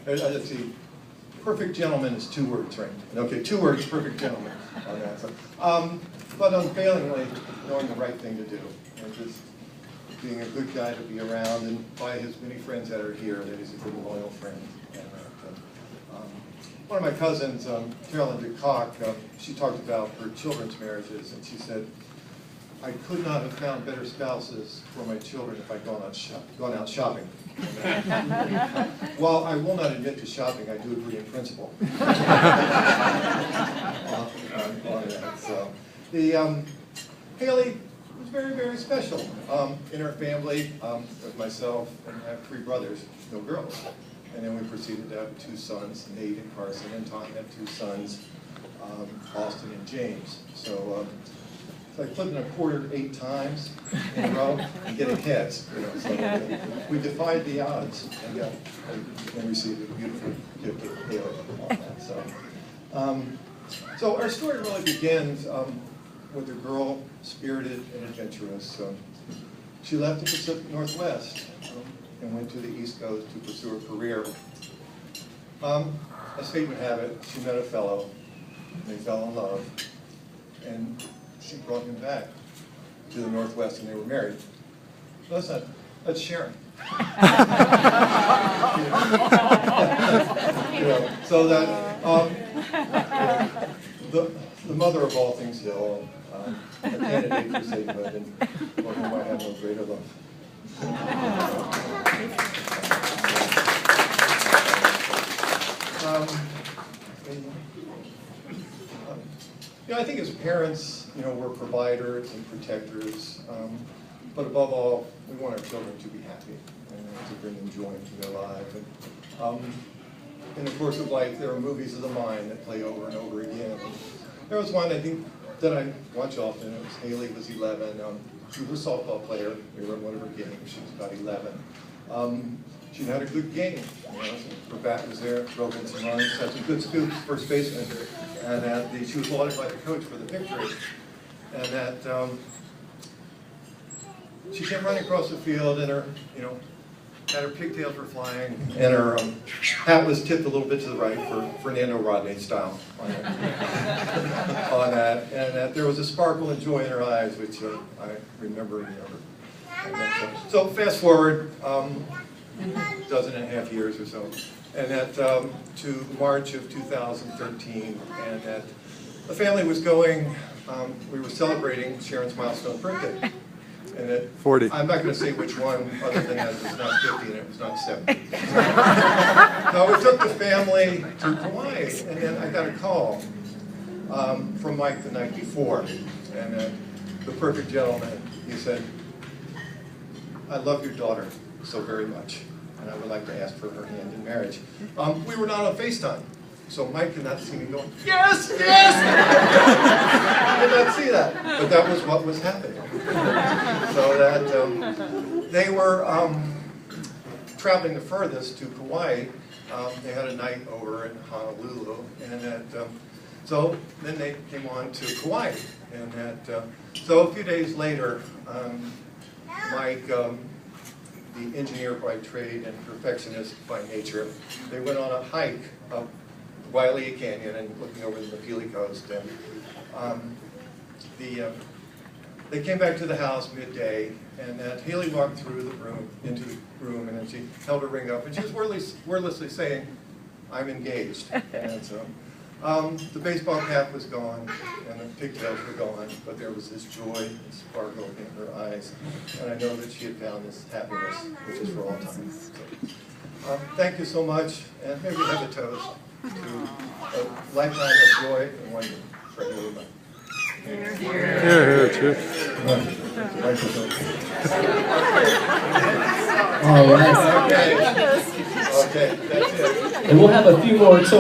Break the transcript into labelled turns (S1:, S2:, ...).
S1: let's see. Perfect gentleman is 2 words, right? Okay, 2 words, perfect gentleman on that. So, but unfailingly knowing the right thing to do, and just being a good guy to be around, and by his many friends that are here, that he's a good and loyal friend. And, one of my cousins, Carolyn DeCock, she talked about her children's marriages, and she said, I could not have found better spouses for my children if I'd gone out shopping. While I will not admit to shopping, I do agree in principle. On that. So, Haley was very, very special in her family. With myself, and I have 3 brothers, no girls. And then we proceeded to have 2 sons, Nate and Carson, and Tom had 2 sons, Austin and James. So I put in a quarter 8 times in a row and getting heads. You know, so we defied the odds and received a beautiful gift of Haley on that. So our story really begins with a girl, spirited and adventurous. She left the Pacific Northwest and went to the East Coast to pursue a career. As fate would have it, she met a fellow, and they fell in love, and she brought him back to the Northwest, and they were married. That's Sharon. So that the mother of all things Hill, a candidate for sainthood, and for whom I have no greater love. I think as parents, we're providers and protectors, but above all, we want our children to be happy and to bring them joy into their lives. And in the course of life, there are movies of the mind that play over and over again. There was one I think that I watch often. It was Haley was 11. She was a softball player. We were at one of her games. She was about 11. She had a good game. Her bat was there, drove in some runs, had some good scoops, first baseman, and she was lauded by the coach for the victory. And that she came running across the field, and her, had her pigtails were flying, and her hat was tipped a little bit to the right for Fernando Rodney style on that, and that there was a sparkle and joy in her eyes, which I remember. So fast forward. 12.5 years or so, and that to March of 2013, and that the family was going, we were celebrating Sharon's milestone birthday, and that
S2: 40.
S1: I'm not going to say which one, other than that it was not 50 and it was not 70. So we took the family to Kauai, and then I got a call from Mike the night before, and the perfect gentleman, he said, I love your daughter so very much, and I would like to ask for her hand in marriage. We were not on FaceTime, so Mike could not see me going, yes, yes! He did not see that, but that was what was happening. So that they were traveling the furthest to Kauai. They had a night over in Honolulu, and that, so then they came on to Kauai, and that, so a few days later, Mike, the engineer by trade and perfectionist by nature, they went on a hike up Wailea Canyon and looking over the Mapili Coast. And they came back to the house midday, and that Haley walked through the room, into the room, and then she held her ring up, and she was wordlessly saying, I'm engaged. And so the baseball cap was gone, and the pigtails were gone, but there was this joy and sparkle in her eyes, and I know that she had found this happiness, which is for all time. So, thank you so much, and maybe we have a toast to a lifetime of joy and wonder for everybody.
S2: Here, here, cheers.
S3: All right.
S1: Okay, that's it.
S3: And we'll have a few more toasts.